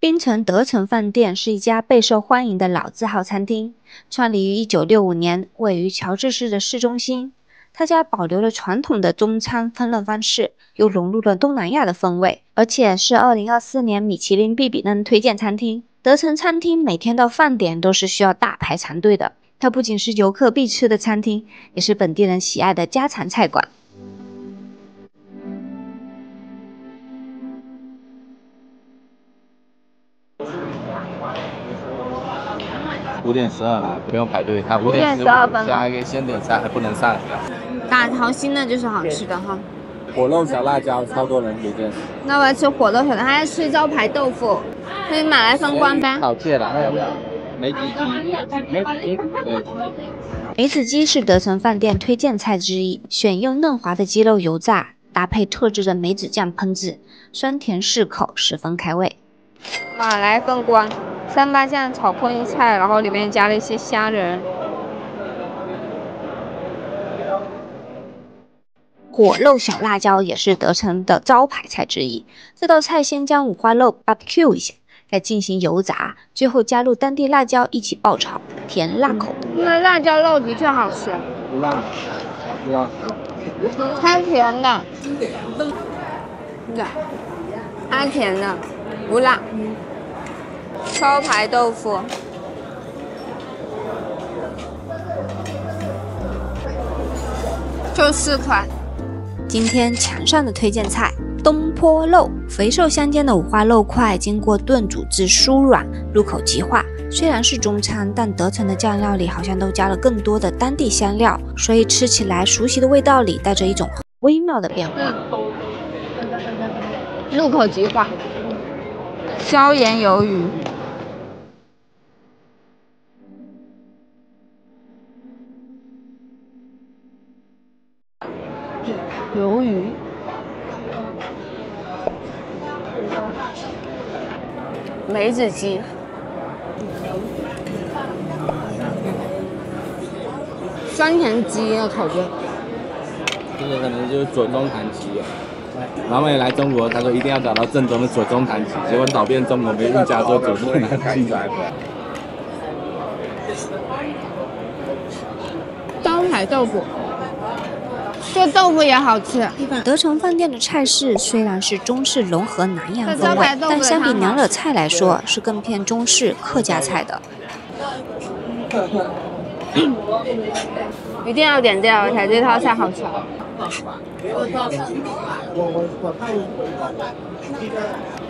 槟城德城饭店是一家备受欢迎的老字号餐厅，创立于1965年，位于乔治市的市中心。他家保留了传统的中餐烹饪方式，又融入了东南亚的风味，而且是2024年米其林必比登推荐餐厅。德城餐厅每天到饭点都是需要大排长队的，它不仅是游客必吃的餐厅，也是本地人喜爱的家常菜馆。5点12分，不用排队。他5点15分，下一个先点菜还不能上。打桃心的就是好吃的哈。火肉小辣椒，超多人推荐。那我要吃火肉小辣椒，还要吃招牌豆腐，可以买来风光呗。好芥啦，梅子鸡，对。梅子鸡是德城饭店推荐菜之一，选用嫩滑的鸡肉油炸，搭配特制的梅子酱烹制，酸甜适口，十分开胃。马来风光。三八酱炒空心菜，然后里面加了一些虾仁。火肉小辣椒也是德城的招牌菜之一。这道菜先将五花肉 barbecue 一下，再进行油炸，最后加入当地辣椒一起爆炒，甜辣口的。那辣椒肉的确好吃。不辣，不辣。太甜了。对，太甜了，不辣。招牌豆腐，就4款。今天墙上的推荐菜东坡肉，肥瘦相间的五花肉块经过炖煮至酥软，入口即化。虽然是中餐，但德城的酱料里好像都加了更多的当地香料，所以吃起来熟悉的味道里带着一种微妙的变化。入口即化。椒盐鱿鱼。鱿鱼，梅子鸡，酸甜鸡的口味。这个可能就是左宗棠鸡。老美来中国，他说一定要找到正宗的左宗棠鸡，结果导遍中国没一家做左宗棠鸡。招牌豆腐。这豆腐也好吃。德城饭店的菜式虽然是中式融合南洋风味，但相比娘惹菜来说，是更偏中式客家菜的。一定要点这个才这套菜好吃。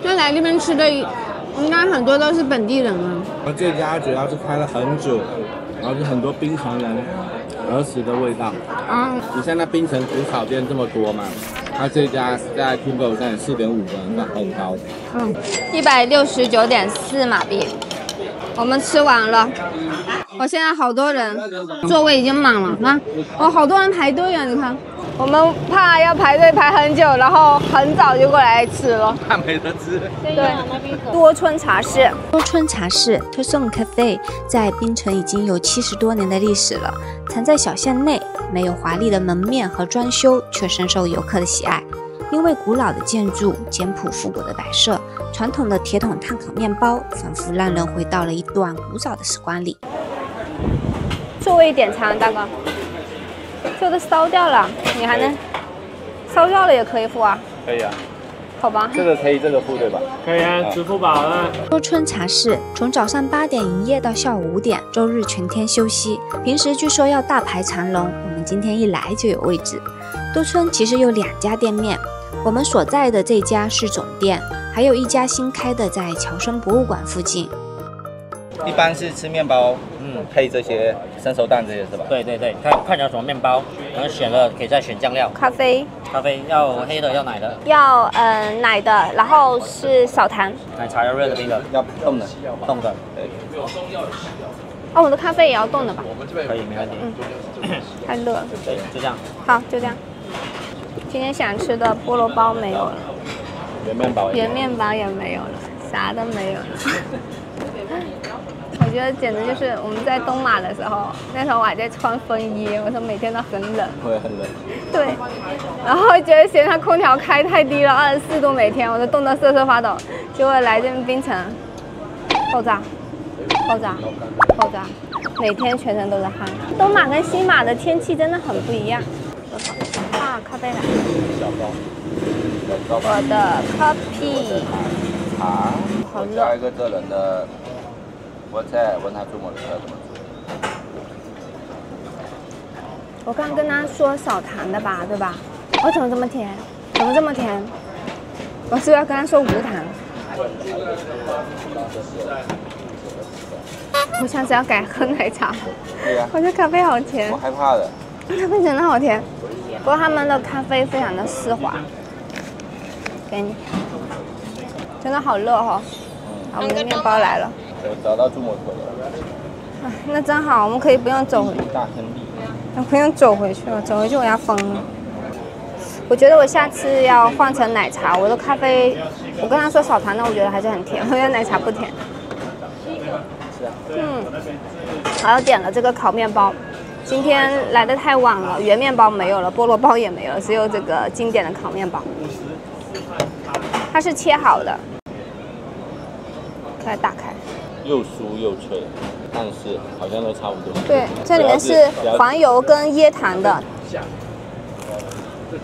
就来这边吃的，应该很多都是本地人啊。这家主要是开了很久，然后是很多槟城人儿时的味道。你像那槟城古炒店这么多嘛，它这家在 Google 上有4.5分，很高。169.4马币，我们吃完了。我现在好多人，座位已经满了，看，好多人排队啊！你看，我们怕要排队排很久，然后很早就过来吃了，怕没得吃。对，多春茶室，多春茶室 Toussaint Cafe 在槟城已经有70多年的历史了，藏在小巷内，没有华丽的门面和装修，却深受游客的喜爱。因为古老的建筑、简朴复古的摆设、传统的铁桶炭烤面包，仿佛让人回到了一段古早的时光里。座位点餐，大哥，这个烧掉了，你还能烧掉了也可以付啊？可以啊。好吧。这个可以，这个付对吧？可以啊，支付宝了。多春茶室从早上8点营业到下午5点，周日全天休息。平时据说要大排长龙，我们今天一来就有位置。多春其实有2家店面，我们所在的这家是总店，还有一家新开的在侨生博物馆附近。一般是吃面包，配这些生熟蛋这些是吧？对对对，看你要什么面包，然后选了可以再选酱料。咖啡要黑的要奶的？要奶的，然后是少糖。奶茶要热的冰的？要冻的。冻的。哦，我的咖啡也要冻的吧？可以，没问题。太热了。对，就这样。好，就这样。今天想吃的菠萝包没有了，圆面包也没有了，啥都没有了。我觉得简直就是我们在东马的时候，那时候我还在穿风衣，我说每天都很冷，会很冷。对，然后觉得嫌它空调开太低了，24度每天，我都冻得瑟瑟发抖。结果来这边槟城爆炸，爆炸，爆炸！每天全身都是汗。东马跟西马的天气真的很不一样。啊，咖啡来了。我的 coffee。茶。好热。加一个这人的菠菜，问他做么的怎么做。我刚跟他说少糖的吧，对吧？我怎么这么甜？怎么这么甜？我是不是要跟他说无糖？我下次要改喝奶茶。对呀。我觉得咖啡好甜。我害怕的。咖啡真的好甜，不过他们的咖啡非常的丝滑。给你，真的好热哦。好，我们的面包来了。我找到朱摩托了。那真好，我们可以不用走回去。大亨利。不用走回去了，走回去我要疯了。我觉得我下次要换成奶茶，我的咖啡，我跟他说少糖的，我觉得还是很甜，我觉得奶茶不甜。还有点了这个烤面包，今天来的太晚了，圆面包没有了，菠萝包也没有了，只有这个经典的烤面包。它是切好的，来打开。又酥又脆，但是好像都差不多。对，这里面是黄油跟椰糖的。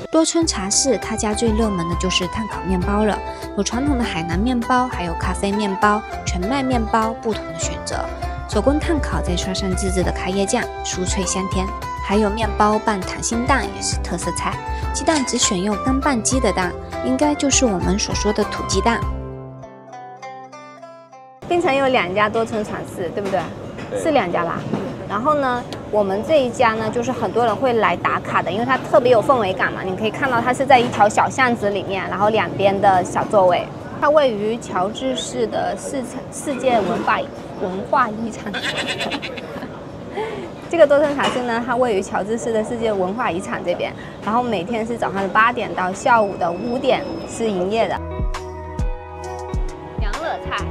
多春茶室他家最热门的就是炭烤面包了，有传统的海南面包，还有咖啡面包、全麦面包，不同的选择。手工炭烤，再刷上自制的开椰酱，酥脆香甜。还有面包拌溏心蛋也是特色菜，鸡蛋只选用刚拌鸡的蛋，应该就是我们所说的土鸡蛋。槟城有2家多春茶室，对不对？是2家吧。然后呢，我们这一家呢，就是很多人会来打卡的，因为它特别有氛围感嘛。你可以看到它是在一条小巷子里面，然后两边的小座位。它位于乔治市的世界文化遗产。这个多春茶室呢，它位于乔治市的世界文化遗产这边，然后每天是早上的8点到下午的5点是营业的。娘惹菜。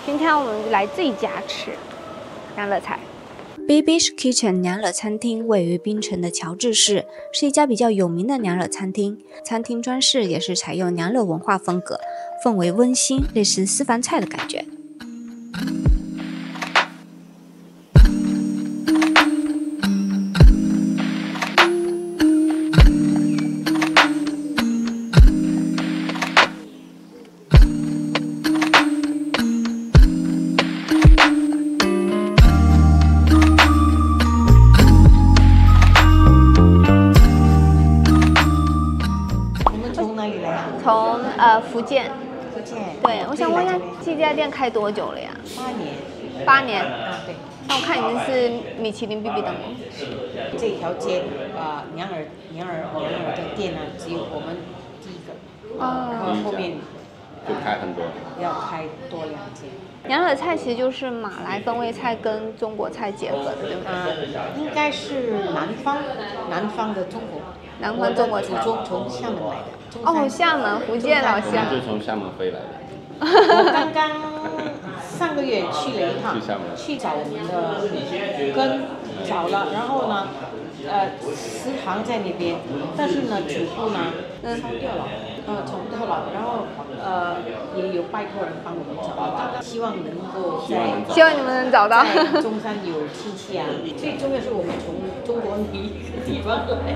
今天我们来这家吃娘惹菜。Baby's Kitchen 娘惹餐厅位于槟城的乔治市，是一家比较有名的娘惹餐厅。餐厅装饰也是采用娘惹文化风格，氛围温馨，类似私房菜的感觉。从福建。福建。对，我想问一下，这家店开多久了呀？8年。8年。啊，对。那我看已经是米其林必比登了。这条街娘惹的店呢，只有我们第一个。然后后面就开很多。要开多2间。娘惹菜其实就是马来风味菜跟中国菜结合的，对不对？应该是南方的中国。南方中国菜。祖宗从厦门来的。哦，厦门、福建老乡。就从厦门飞来的。我刚刚上个月去了一趟，去找我们的根，找了，然后呢，食堂在那边，但是呢，主妇呢烧掉了，炒掉了，然后也有拜托人帮我们找到，希望能够希望你们能找到。在中山有亲戚啊，最重要是我们从中国哪一个地方来，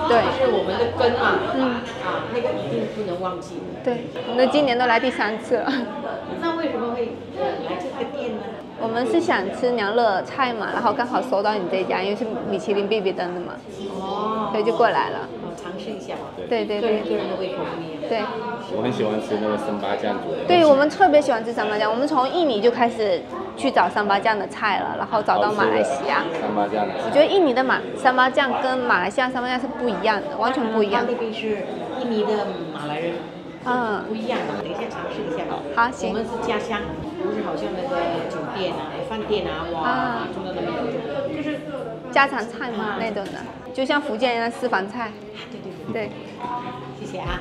对，是我们的根嘛，那个一定不能忘记。对，我们今年都来第3次了。那为什么会来这个店呢？我们是想吃娘惹菜嘛，然后刚好搜到你这家，因为是米其林必比登的嘛，所以就过来了。尝试一下吧。对对对。个人的胃口不一样。对。我很喜欢吃那个三八酱煮的。对，我们特别喜欢吃三八酱，我们从印尼就开始去找三八酱的菜了，然后找到马来西亚。三八酱。我觉得印尼的三八酱跟马来西亚三八酱是不一样的，完全不一样。那边是印尼的马来人。不一样的，等一下尝试一下吧。好，行。我们是家乡，不是好像那个酒店啊、饭店啊，哇，中国那边就是家常菜嘛那种的，就像福建一样的私房菜。对。谢谢啊。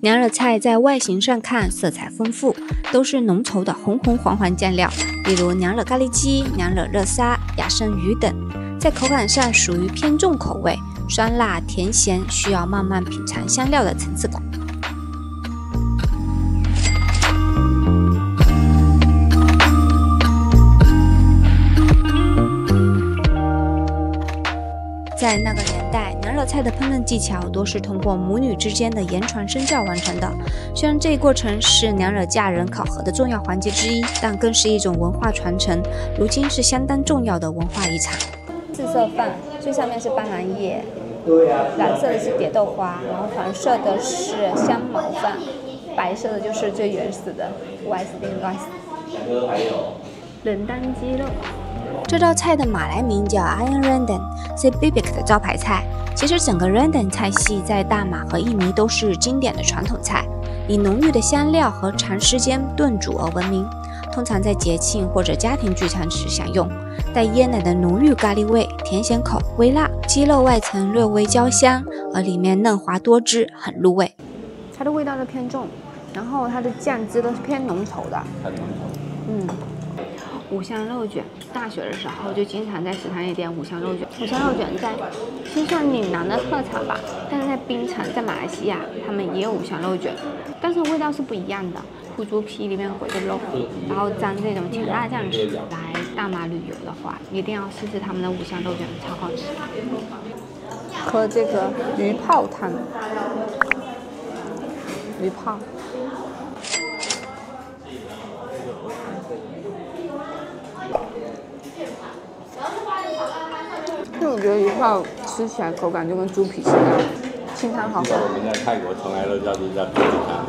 娘惹菜在外形上看色彩丰富，都是浓稠的红红黄黄酱料，例如娘惹咖喱鸡、娘惹热沙、雅生鱼等。在口感上属于偏重口味，酸辣甜咸需要慢慢品尝香料的层次感。在那个年代，娘惹菜的烹饪技巧多是通过母女之间的言传身教完成的。虽然这一过程是娘惹嫁人考核的重要环节之一，但更是一种文化传承，如今是相当重要的文化遗产。四色饭，最上面是斑斓叶，蓝色的是蝶豆花，然后黄色的是香茅饭，白色的就是最原始的 Western rice。人丹鸡肉。这道菜的马来名叫 Ayam Rendang， 是 Bibik 的招牌菜。其实整个 Rendang 菜系在大马和印尼都是经典的传统菜，以浓郁的香料和长时间炖煮而闻名。通常在节庆或者家庭聚餐时享用，带椰奶的浓郁咖喱味，甜咸口，微辣。鸡肉外层略微焦香，而里面嫩滑多汁，很入味。它的味道都偏重，然后它的酱汁都是偏浓稠的。很浓稠。五香肉卷，大学的时候就经常在食堂里点五香肉卷。五香肉卷在其实算岭南的特产吧，但是在槟城，在马来西亚，他们也有五香肉卷，但是味道是不一样的。腐竹皮里面裹着肉，然后沾这种甜辣酱吃。来大马旅游的话，一定要试试他们的五香肉卷，超好吃。喝这个鱼泡汤，鱼泡。因为我觉得鱼泡吃起来口感就跟猪皮似的，清汤好喝。我们在泰国从来都叫猪皮汤。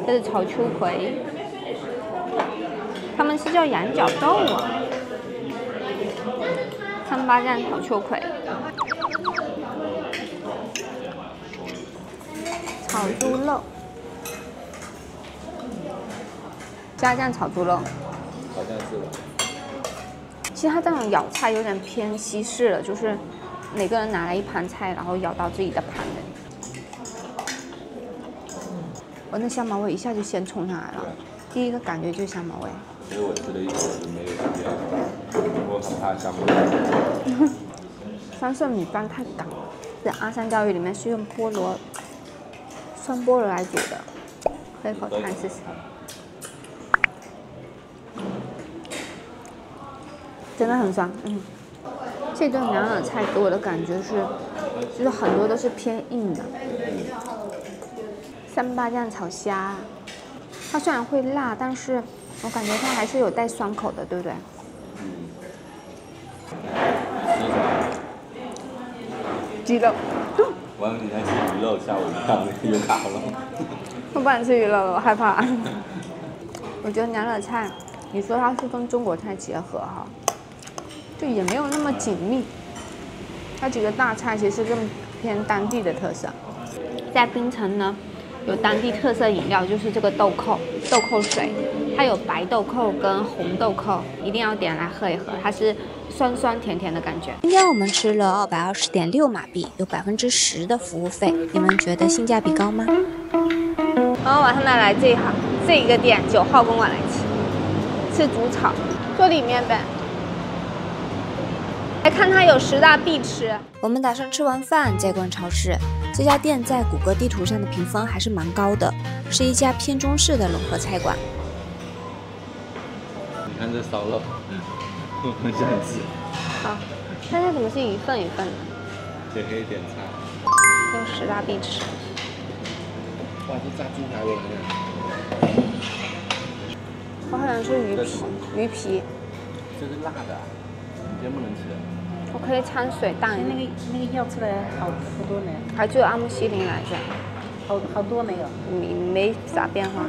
这是炒秋葵，他们是叫羊角豆啊。三八酱炒秋葵，炒猪肉，加酱炒猪肉。好像是吧。其实它这种舀菜有点偏西式了，就是每个人拿来一盘菜，然后舀到自己的盘里。我那香茅味一下就先冲上来了，第一个感觉就是香茅味。所以我吃了一口就没有这样，我很怕香茅味。三色米饭太港了，在阿三教育里面是用酸菠萝来煮的，喝一口汤试试。真的很酸，这顿娘惹菜给我的感觉是，就是很多都是偏硬的。三八酱炒虾，它虽然会辣，但是我感觉它还是有带酸口的，对不对？鸡肉。我以为你在吃鱼肉，吓我一跳，有烤了。我不敢吃鱼肉了，我害怕。我觉得娘惹菜，你说它是跟中国菜结合哈，就也没有那么紧密。它几个大菜其实更偏当地的特色。在槟城呢，有当地特色饮料，就是这个豆蔻水，它有白豆蔻跟红豆蔻，一定要点来喝一喝，它是酸酸甜甜的感觉。今天我们吃了220.6马币，有10%的服务费，你们觉得性价比高吗？然后晚上来这一个店9号公馆来吃煮炒，坐里面呗。来看它有10大必吃。我们打算吃完饭再逛超市。这家店在谷歌地图上的评分还是蛮高的，是一家偏中式的融合菜馆。你看这烧肉，我很想吃。好，但它怎么是一份一份的？也可以点菜。有10大必吃。哇，这炸猪排我很想。我好想吃鱼皮。这是辣的，你今天不能吃。我可以掺水蛋。那个要出来好多呢，还只有阿木西林来着。好多没有。没啥变化。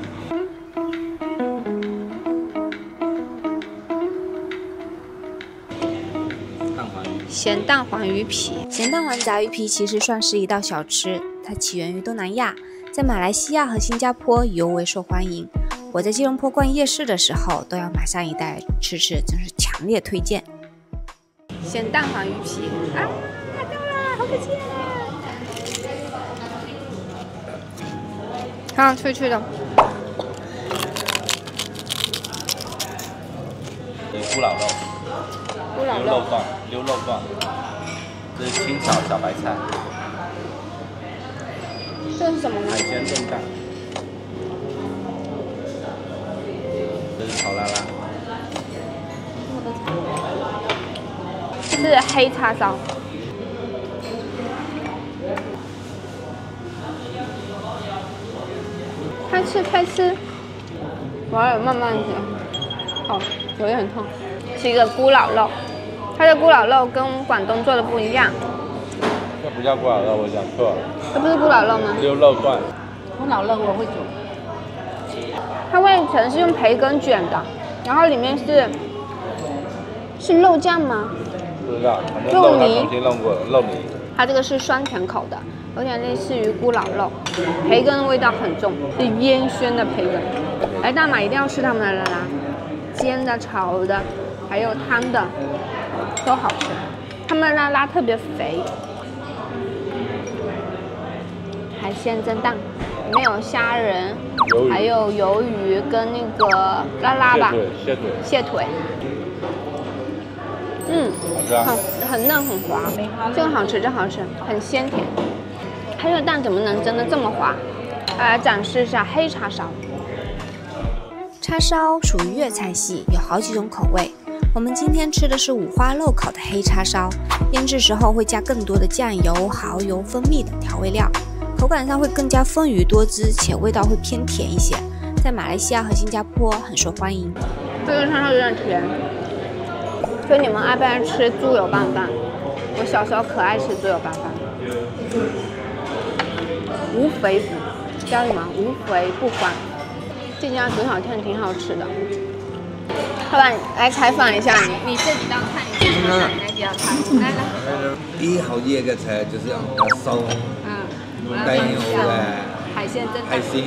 咸蛋黄鱼皮，咸蛋黄炸鱼皮其实算是一道小吃，它起源于东南亚，在马来西亚和新加坡尤为受欢迎。我在吉隆坡逛夜市的时候，都要买上一袋吃，真是强烈推荐。咸蛋黄鱼皮啊，看到了，好可惜啊！好脆脆的。咕老肉。溜肉段，这是清炒小白菜。这是什么呢？海鲜炖蛋。这是炒拉拉。我的是黑叉烧。开吃开吃，我要慢慢吃。好，有点痛。是一个咕老肉，它的咕老肉跟广东做的不一样。这不叫咕老肉，我讲错了。这不是咕老肉吗？溜肉段。咕老肉我会煮。它外层是用培根卷的，然后里面是肉酱吗？不知道，反正肉它重新弄过了，肉泥。它这个是酸甜口的，有点类似于咕老肉，培根的味道很重，是烟熏的培根。来大马一定要吃他们的啦啦，煎的、炒的，还有汤的，都好吃。他们的啦啦特别肥，海鲜蒸蛋，里面有虾仁，还有鱿鱼跟那个啦啦吧，蟹腿。很嫩很滑，这个好吃，这好吃，很鲜甜。它这个蛋怎么能蒸得这么滑？来展示一下黑叉烧。叉烧属于粤菜系，有好几种口味。我们今天吃的是五花肉烤的黑叉烧，腌制时候会加更多的酱油、蚝油、蜂蜜等调味料，口感上会更加丰腴多汁，且味道会偏甜一些，在马来西亚和新加坡很受欢迎。这个叉烧有点甜。所以你们爱不爱吃猪油拌饭？我小时候可爱吃猪油拌饭，无肥叫什么？无肥不欢。这家煮小店挺好吃的。老板来采访一下你这几道菜你最喜欢哪几道菜？来。第一好热嘅菜就是烧，带有海鲜蒸蛋，海鲜，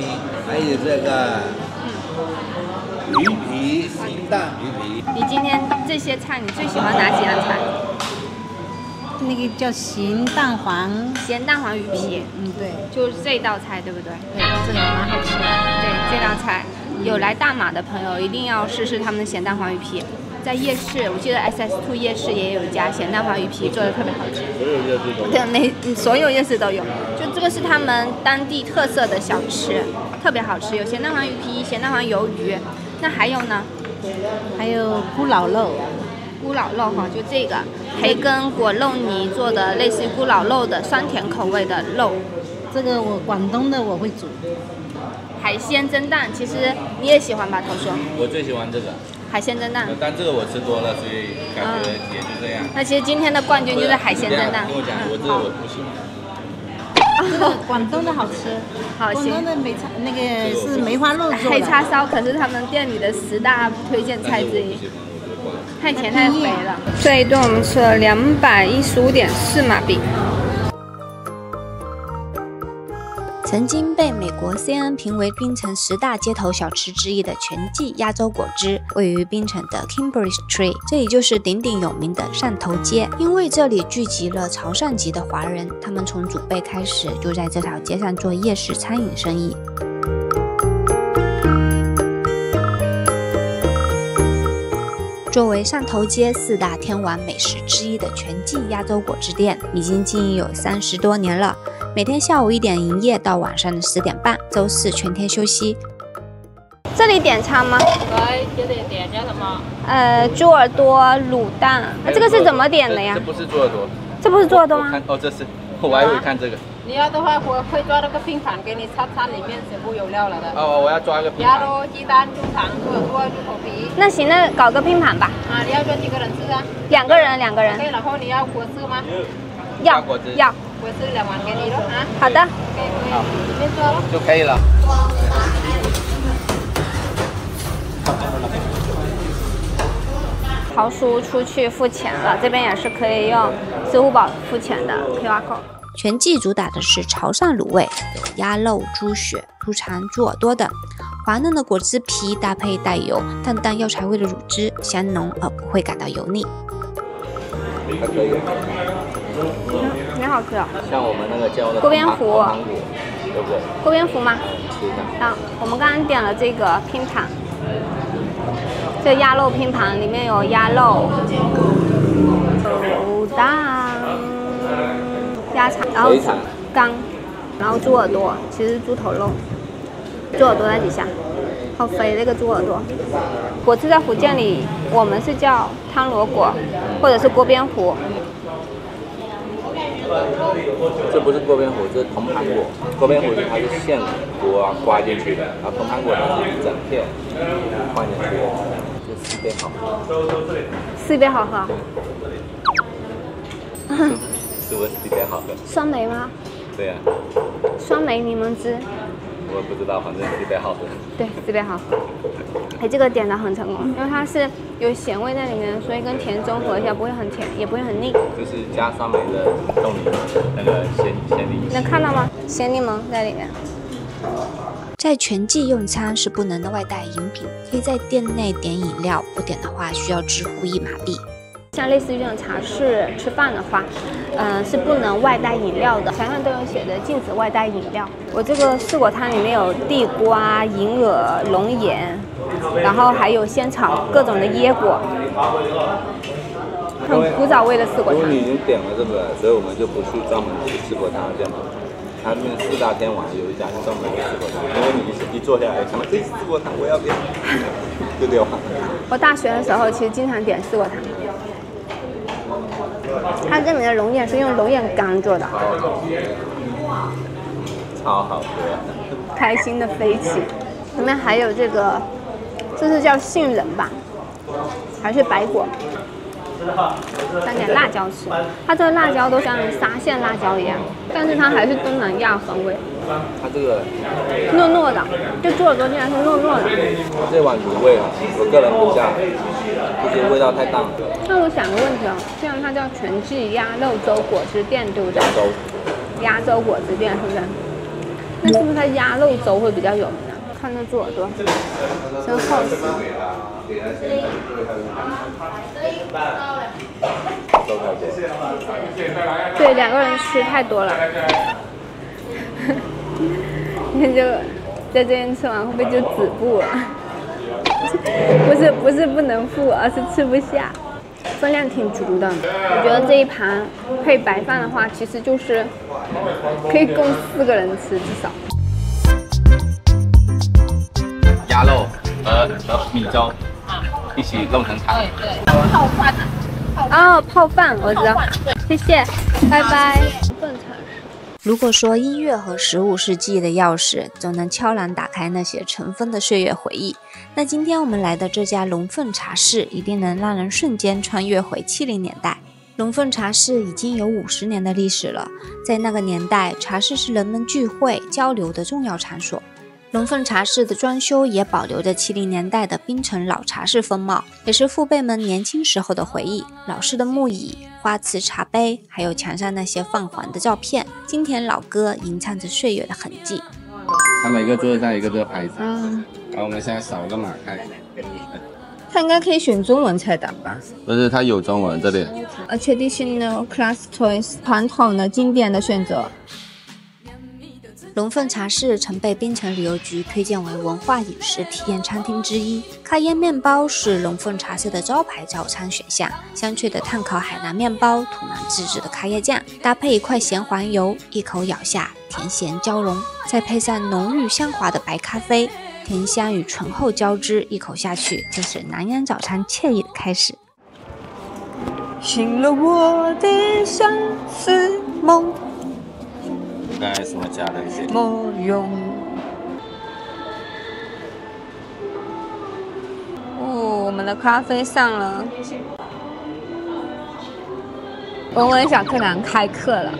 还有这个鱼皮，咸蛋鱼皮。你今天这些菜你最喜欢哪几样菜？那个叫咸蛋黄鱼皮，对，就是这道菜对不对？对，这个蛮好吃的。对，这道菜有来大马的朋友一定要试试他们的咸蛋黄鱼皮。在夜市，我记得 SS2 夜市也有一家咸蛋黄鱼皮做的特别好吃。所有夜市都有。对，所有夜市都有。就这个是他们当地特色的小吃，特别好吃，有咸蛋黄鱼皮、咸蛋黄鱿鱼。那还有呢？还有咕老肉。咕老肉哈，就这个培根裹肉泥做的，类似于咕老肉的酸甜口味的肉。这个广东的我会煮。海鲜蒸蛋，其实你也喜欢吧，头叔？我最喜欢这个海鲜蒸蛋，但这个我吃多了，所以感觉也就这样。那其实今天的冠军就是海鲜蒸蛋。听我讲，我这个我不喜欢。这个广东的好吃，好广东的那个是梅花肉做的。黑叉烧可是他们店里的10大推荐菜之一。太甜太肥了。这一顿我们吃了215.4马币。曾经被美国 CNN 评为槟城10大街头小吃之一的全季鸭州果汁，位于槟城的 Kimberley Street， 这里就是鼎鼎有名的汕头街。因为这里聚集了潮汕籍的华人，他们从祖辈开始就在这条街上做夜市餐饮生意。作为汕头街4大天王美食之一的全季鸭州果汁店，已经经营有30多年了。每天下午1点营业到晚上的10点半，周4全天休息。这里点餐吗？对，这里点叫什么？猪耳朵卤蛋。这个是怎么点的呀？这不是猪耳朵。这不是猪耳朵吗？哦，这是。我还会看这个。你要的话，我会抓那个拼盘给你擦，里面全部有料了的。哦，我要抓个拼盘。鸭肉、鸡蛋、猪肠、猪耳朵、猪头皮。那行，那搞个拼盘吧。啊，你要做几个人吃啊？2个人，2个人。对，然后你要果汁吗？要。果汁2碗给你了啊。好的。好，里面做了。就可以了。豪叔出去付钱了，这边也是可以用支付宝付钱的 QR code。全季主打的是潮汕卤味，有鸭肉、猪血、猪肠、猪耳朵等，滑嫩的果汁皮搭配带有淡淡药材味的乳汁，香浓而不会感到油腻。还可以。挺好吃。像我们那个叫的锅边糊，对不对？锅边糊吗？我们刚刚点了这个拼盘。这鸭肉拼盘里面有鸭肉、豆蛋、鸭肠，然后肝，然后猪耳朵，其实是猪头肉。猪耳朵来几下？好肥的一个猪耳朵。果子在福建里，我们是叫汤螺果，或者是锅边糊。这不是锅边糊，这是铜盘果。锅边糊是它是现锅刮进去的，然后铜盘果它是一整片放进去的，这4杯好喝。4杯好喝。是不是4杯好喝？酸梅吗？对呀、酸梅柠檬汁。我不知道，反正4杯好喝。对，4杯好喝。哎，这个点的很成功，因为它是有咸味在里面，所以跟甜中和一下，不会很甜，也不会很腻。就是加酸梅的冻柠那个鲜柠。能看到吗？鲜柠檬在里面。在全季用餐是不能的外带饮品，可以在店内点饮料，不点的话需要支付1马币。像类似于这种茶室吃饭的话，是不能外带饮料的，墙上都有写着禁止外带饮料。我这个四果汤里面有地瓜、银耳、龙眼，然后还有仙草，各种的椰果，很古早味的四果汤。因为你已经点了这个，所以我们就不去专门吃四果汤的店了。它那边4大天王有一家专门的四果汤，因为你一坐下来看到这是四果汤，我要点，就点完。我大学的时候其实经常点四果汤。它这里面的龙眼是用龙眼干做的，超好喝，开心的飞起。里面还有这个，这是叫杏仁吧，还是白果？蘸点辣椒吃，它这个辣椒都像沙县辣椒一样，但是它还是东南亚风味。它这个糯糯的，就猪耳朵竟然是糯糯的。这碗卤味啊，我个人评价就是味道太淡了。那我想个问题哦，既然它叫全季鸭肉粥果汁店，对不对？鸭粥果汁店是不是？那是不是它鸭肉粥会比较有名啊？看那猪耳朵，真好吃。对，2个人吃太多了。那就在这边吃完会不会就止步了？不是不能付，而是吃不下。分量挺足的，我觉得这一盘配白饭的话，其实就是可以供4个人吃，至少。鸭肉和米粥一起弄成汤。对，泡饭。哦，泡饭我知道，谢谢，拜拜。如果说音乐和食物是记忆的钥匙，总能悄然打开那些尘封的岁月回忆。那今天我们来的这家龙凤茶室，一定能让人瞬间穿越回70年代。龙凤茶室已经有50年的历史了，在那个年代，茶室是人们聚会交流的重要场所。龙凤茶室的装修也保留着70年代的槟城老茶室风貌，也是父辈们年轻时候的回忆。老式的木椅、花瓷茶杯，还有墙上那些泛黄的照片，经典老歌吟唱着岁月的痕迹。它每个桌子上有一个这个牌子，然后我们现在扫个码开。它应该可以选中文菜单吧？不是，它有中文这里。Traditional class choice， 传统的经典的选择。龙凤茶室曾被槟城旅游局推荐为文化饮食体验餐厅之一。咖椰面包是龙凤茶室的招牌早餐选项，香脆的炭烤海南面包，土南自制的咖椰酱，搭配一块咸黄油，一口咬下，甜咸交融，再配上浓郁香滑的白咖啡，甜香与醇厚交织，一口下去就是南洋早餐惬意的开始。醒了我的相思梦。刚才什么加的一些？梦涌。哦，我们的咖啡上了。文文小课堂开课了。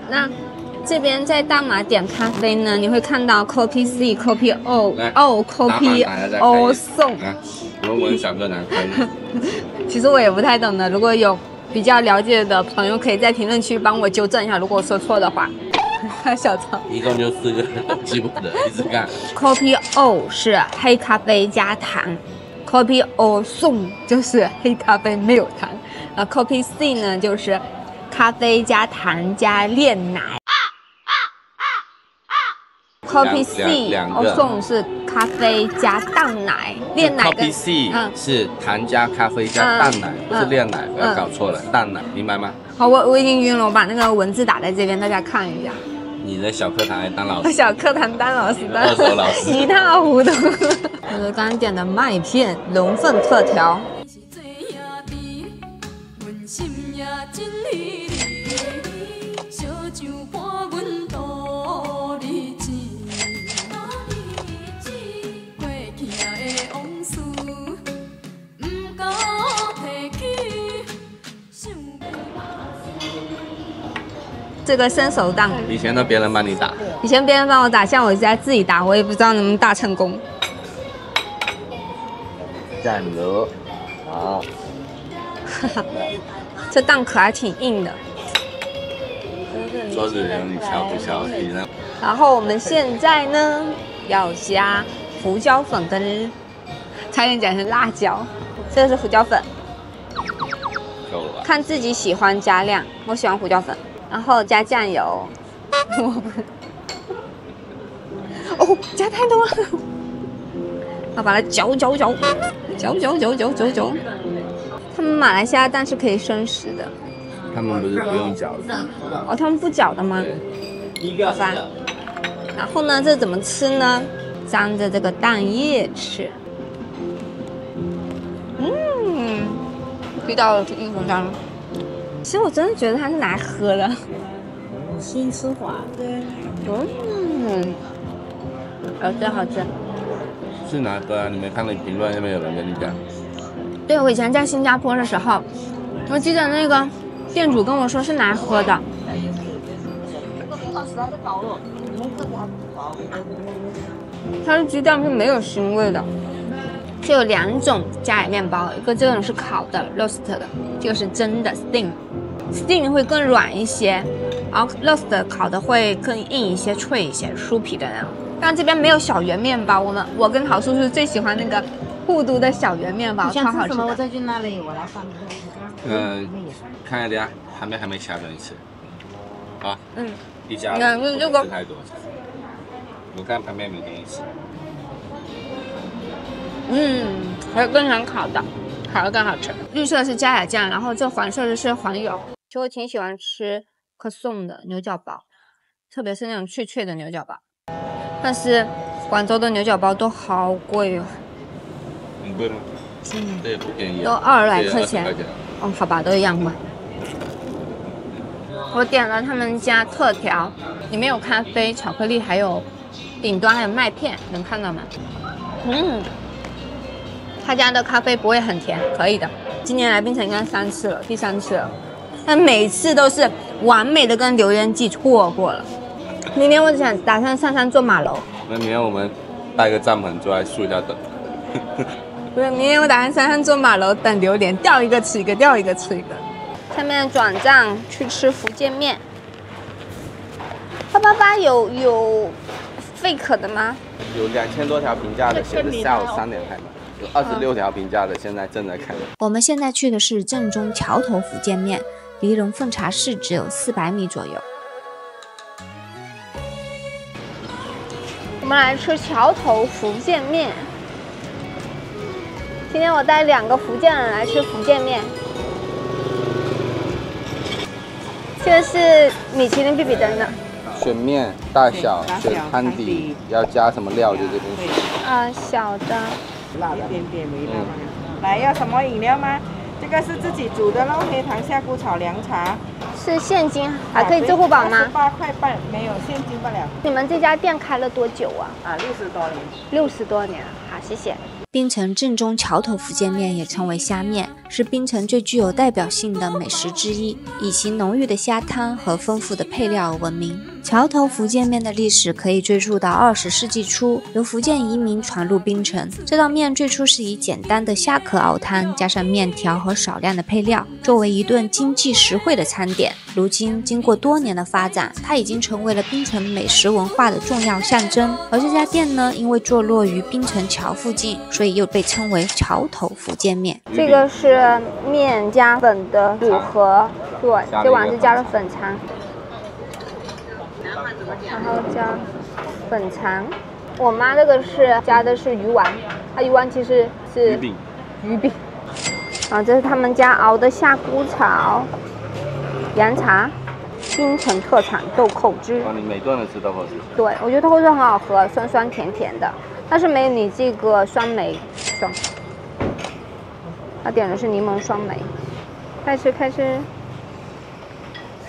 那这边在大马点咖啡呢，你会看到 Copy C、Copy O、Copy O 送。文文小课堂开。其实我也不太懂的，如果有比较了解的朋友，可以在评论区帮我纠正一下，如果我说错的话。小曹，一共就4个，记不得，一直干。Copy O 是黑咖啡加糖 ，Copy O 送就是黑咖啡没有糖，Copy C 呢就是咖啡加糖加炼奶。Copy C 送是咖啡加淡奶，炼奶跟 Copy C 是糖加咖啡加淡奶，不是炼奶，不要搞错了，淡奶，明白吗？好，我已经晕了，我把那个文字打在这边，大家看一下。你在小课堂还当老师？小课堂当老师的，二手老师一塌糊涂。这是刚点的麦片龙凤特调。这个伸手党，以前都别人帮你打，以前别人帮我打，像我现在自己打，我也不知道能不能打成功。站楼，好。这档壳还挺硬的。桌子有你敲不敲？然后我们现在呢要加胡椒粉跟，差点讲成辣椒，这个是胡椒粉。够了吧？看自己喜欢加量，我喜欢胡椒粉。然后加酱油，我不，哦，加太多了，要把它搅。他们马来西亚蛋是可以生食的，他们不是不用搅的，哦，他们不搅的吗？好吧。然后呢，这怎么吃呢？沾着这个蛋液吃，遇到了硬红烧。其实我真的觉得它是拿来喝的，新吃法。好吃好吃。是拿喝啊？你没看到评论那边有人跟你讲？对，我以前在新加坡的时候，我记得那个店主跟我说是拿来喝的。它的鸡蛋是没有腥味的。是有2种加奶面包，一个这种是烤的 roast 的，这个是蒸的 steam 会更软一些，然后 roast 烤的会更硬一些、脆一些、酥皮的那种。但这边没有小圆面包，我跟郝叔叔最喜欢那个护都的小圆面包，超好吃的。我再去那里，我来放。看一下，还没下等你吃。啊，一家你看这个太多。我看旁边没给你吃。还有更想烤的更好吃。绿色是加奶酱，然后这黄色的是黄油。其实我挺喜欢吃可颂的牛角包，特别是那种脆脆的牛角包。但是广州的牛角包都好贵哦。很贵吗？这也不便宜。都20来块钱。哦，好吧，都一样吧。我点了他们家特调，里面有咖啡、巧克力，还有顶端还有麦片，能看到吗？他家的咖啡不会很甜，可以的。今年来槟城应该第3次了，但每次都是完美的跟榴莲季错过了。明天我打算上山做马楼。那明天我们带个帐篷坐在树下等。不是，明天我打算上山做马楼等榴莲，钓一个吃一个，钓一个吃一个。下面转账去吃福建面。888有 fake 的吗？有2000多条评价的，写的下午3点开门。有26条评价的，现在正在开门。我们现在去的是正宗桥头福建面，离龙凤茶室只有400米左右。我们来吃桥头福建面。今天我带2个福建人来吃福建面。这个是米其林必比登的。选面大小，选汤底，要加什么料就这边选。小的。一点点微辣。来，要什么饮料吗？这个是自己煮的咯，黑糖夏菇炒凉茶。是现金，还可以支付宝吗？28块半，没有现金不了。你们这家店开了多久啊？60多年。60多年，好，谢谢。槟城正宗桥头福建面也称为虾面，是槟城最具有代表性的美食之一，以其浓郁的虾汤和丰富的配料而闻名。桥头福建面的历史可以追溯到20世纪初，由福建移民传入槟城。这道面最初是以简单的虾壳熬汤，加上面条和少量的配料，作为一顿经济实惠的餐点。如今经过多年的发展，它已经成为了槟城美食文化的重要象征。而这家店呢，因为坐落于槟城桥附近，所以又被称为桥头福建面。这个是面加粉的组合，对，这碗是加了粉肠，然后加粉肠。我妈这个是加的是鱼丸，它鱼丸其实是鱼饼。这是他们家熬的夏菇炒洋茶，槟城特产豆蔻汁。你每顿都吃豆蔻汁？对，我觉得豆蔻汁很好喝，酸酸甜甜的，但是没有你这个酸梅爽。他点的是柠檬酸梅。开吃。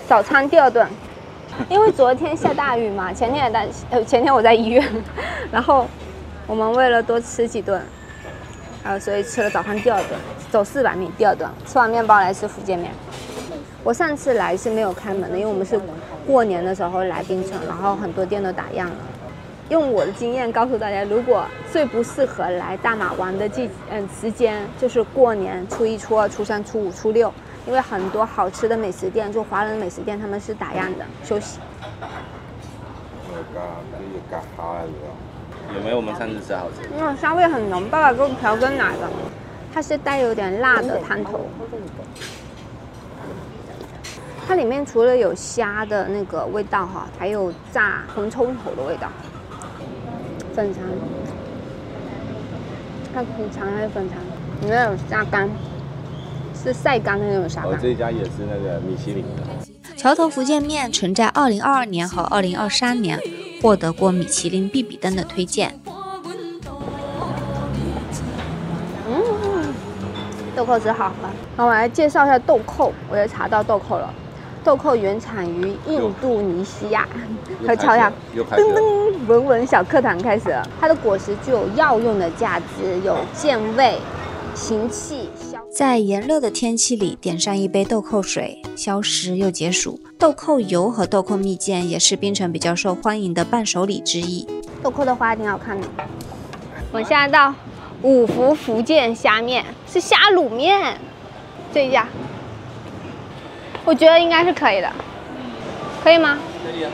早餐第2顿，因为昨天下大雨嘛，前天我在医院，然后我们为了多吃几顿，所以吃了早餐第2顿，走400米第2顿，吃完面包来吃福建面。我上次来是没有开门的，因为我们是过年的时候来槟城，然后很多店都打烊了。用我的经验告诉大家，如果最不适合来大马玩的时间就是过年初1、初2、初3、初5、初6，因为很多好吃的美食店，就华人美食店，他们是打烊的，休息。有没有我们上次吃好吃？香味很浓，爸爸给我调羹来的，它是带有点辣的汤头。它里面除了有虾的那个味道哈，还有炸红葱头的味道。粉肠，它品尝还有粉肠，里面有虾干，是晒干的那种虾干。这家也是那个米其林的。桥头福建面曾在2022年和2023年获得过米其林必比登的推荐。豆蔻汁好喝。那我来介绍一下豆蔻，我也查到豆蔻了。豆蔻原产于印度尼西亚，和瞧一下，噔噔，文文小课堂开始了。它的果实具有药用的价值，有健胃、行气、在炎热的天气里，点上一杯豆蔻水，消食又解暑。豆蔻油和豆蔻蜜饯也是槟城比较受欢迎的伴手礼之一。豆蔻的花还挺好看的。我们现在到五福福建虾面，是虾卤面，这一家。我觉得应该是可以的，可以吗？可以啊。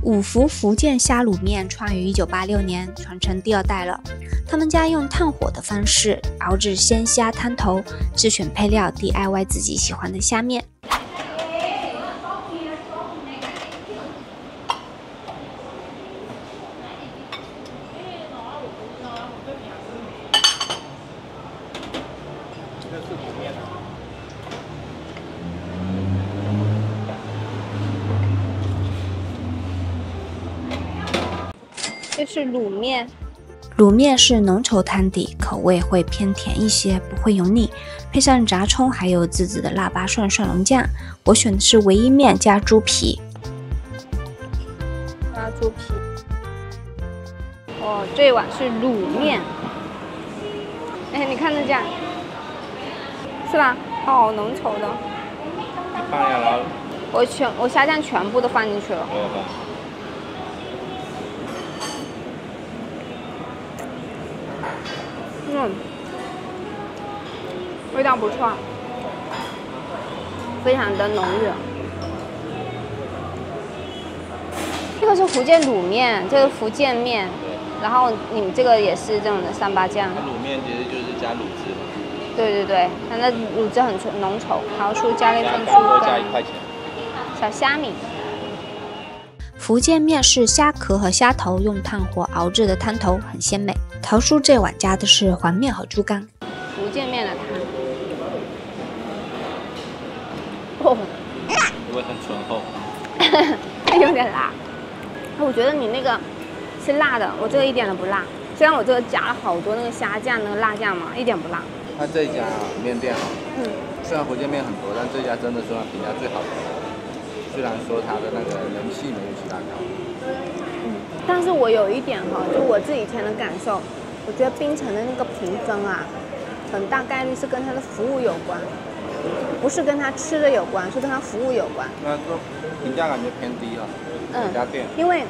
五福福建虾卤面创于1986年，传承第2代了。他们家用炭火的方式熬制鲜虾汤头，自选配料 ，DIY 自己喜欢的虾面。这是卤面，卤面是浓稠汤底，口味会偏甜一些，不会油腻，配上炸葱还有自制的腊八蒜蒜蓉酱。我选的是唯一面加猪皮。加猪皮。哦，这一碗是卤面。哎，你看这酱，是吧？好浓稠的。放下来。我虾酱全部都放进去了。味道不错，非常的浓郁。这个是福建卤面，这个福建面，然后你们这个也是这种的三八酱。卤面其实就是加卤汁嘛。对对对，它的卤汁很浓稠，桃酥加了一份猪肝，加1块钱。小虾米。福建面是虾壳和虾头用炭火熬制的汤头，很鲜美。桃酥这碗加的是黄面和猪肝。福建面的汤，哦，味很醇厚，有点辣。我觉得你那个是辣的，我这个一点都不辣。虽然我这个加了好多那个虾酱、那个辣酱嘛，一点不辣。他这家面店虽然福建面很多，但这家真的算评价最好的。虽然说它的那个人气没有其他高，但是我有一点就我自己以前的感受，我觉得槟城的那个评分啊，很大概率是跟它的服务有关，不是跟它吃的有关，是跟它服务有关。那个评价感觉偏低哈。家店。因为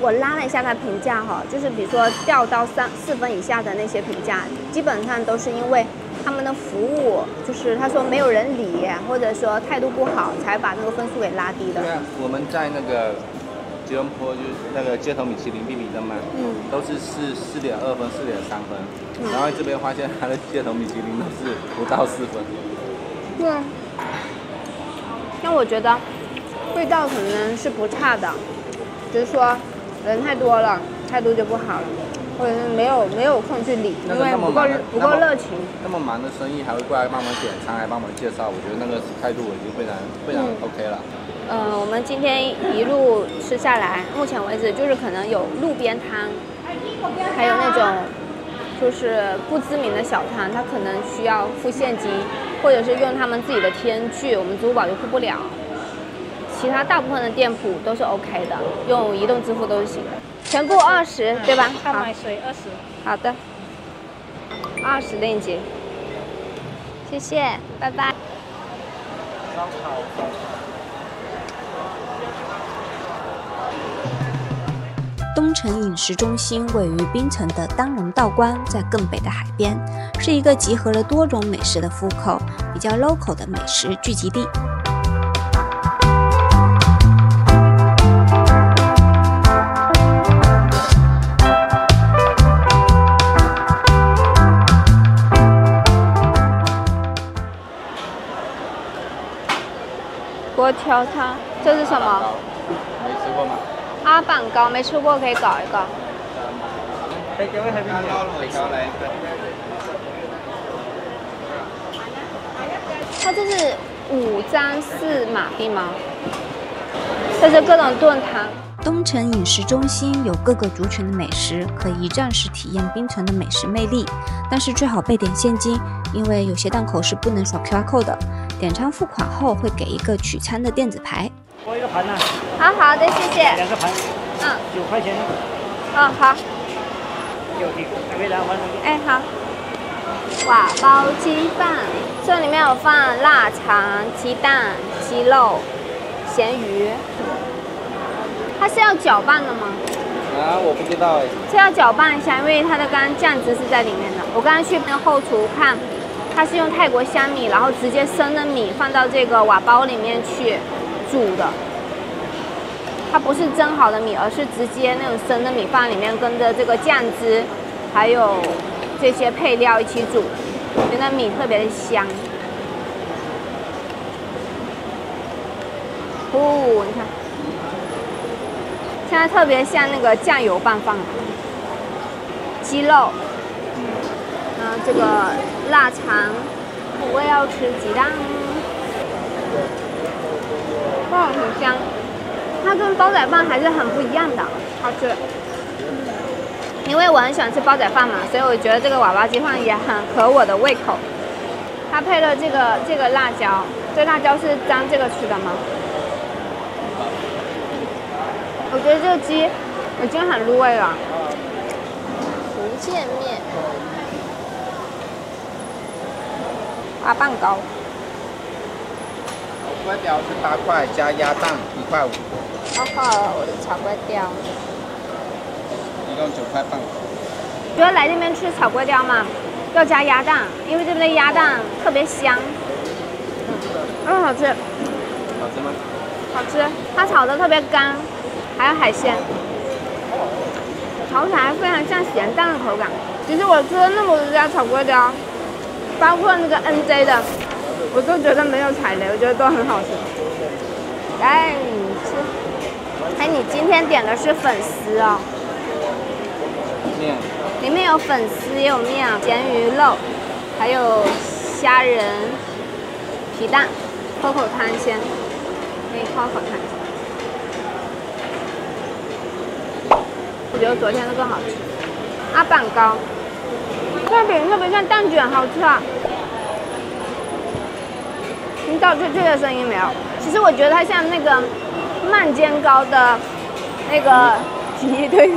我拉了一下它评价就是比如说掉到4分以下的那些评价，基本上都是因为他们的服务，就是他说没有人理，或者说态度不好，才把那个分数给拉低的。对啊，我们在那个吉隆坡就是那个街头米其林必比登嘛，都是4.2分、4.3分，然后这边发现它的街头米其林都是不到4分。对啊，那我觉得味道可能是不差的，只是说人太多了，态度就不好了。我也是没有空去理，因为不够热情。那么忙的生意还会过来帮忙点餐，还帮忙介绍，我觉得那个态度已经非常 OK 了。我们今天一路吃下来，目前为止就是可能有路边摊，还有那种就是不知名的小摊，他可能需要付现金，或者是用他们自己的天具，我们支付宝就付不了。其他大部分的店铺都是 OK 的，用移动支付都是行的。全部20，对吧？泡买水20。好的，20链接，谢谢，拜拜。东城饮食中心位于槟城的丹戎道观，在更北的海边，是一个集合了多种美食的复口，比较 local 的美食聚集地。锅条汤，这是什么？没吃过吗？阿板糕没吃过，可以搞一搞。它这是5张4马币吗？这是各种炖汤。东城饮食中心有各个族群的美食，可以一站式体验槟城的美食魅力。但是最好备点现金，因为有些档口是不能扫 QR code 的。点餐付款后会给一个取餐的电子牌。我一个盘呢。好的，谢谢。2个盘。9块钱。好。有提供，还没来还能。哎，好。瓦包鸡饭，这里面有放腊肠、鸡蛋、鸡肉、咸鱼。它是要搅拌的吗？我不知道哎。是要搅拌一下，因为它的刚刚酱汁是在里面的。我刚刚去那后厨看。它是用泰国香米，然后直接生的米放到这个瓦包里面去煮的。它不是蒸好的米，而是直接那种生的米放里面，跟着这个酱汁，还有这些配料一起煮，所以那米特别的香。你看，现在特别像那个酱油拌饭。鸡肉。这个腊肠，我也要吃鸡蛋，很香。它跟煲仔饭还是很不一样的，好吃。因为我很喜欢吃煲仔饭嘛，所以我觉得这个瓦包鸡饭也很合我的胃口。它配了这个辣椒，这辣椒是沾这个吃的吗？我觉得这个鸡已经很入味了。福建面。阿半糕，炒粿条是8块，加鸭蛋1块5。我的炒粿条，一共9块半。觉得来这边吃炒粿条嘛，要加鸭蛋，因为这边的鸭蛋特别香。好吃。好吃吗？好吃，它炒的特别干，还有海鲜，炒起来非常像咸蛋的口感。其实我吃了那么多家炒粿条。包括那个 NJ 的，我都觉得没有踩雷，我觉得都很好吃。来，你吃。你今天点的是粉丝哦。面。里面有粉丝，也有面，咸鱼肉，还有虾仁、皮蛋。喝口汤先，给你喝口汤。我觉得昨天的更好吃。阿板糕。这饼特别像蛋卷，好吃啊！听到脆脆的声音没有？其实我觉得它像那个慢煎糕的那个皮，对。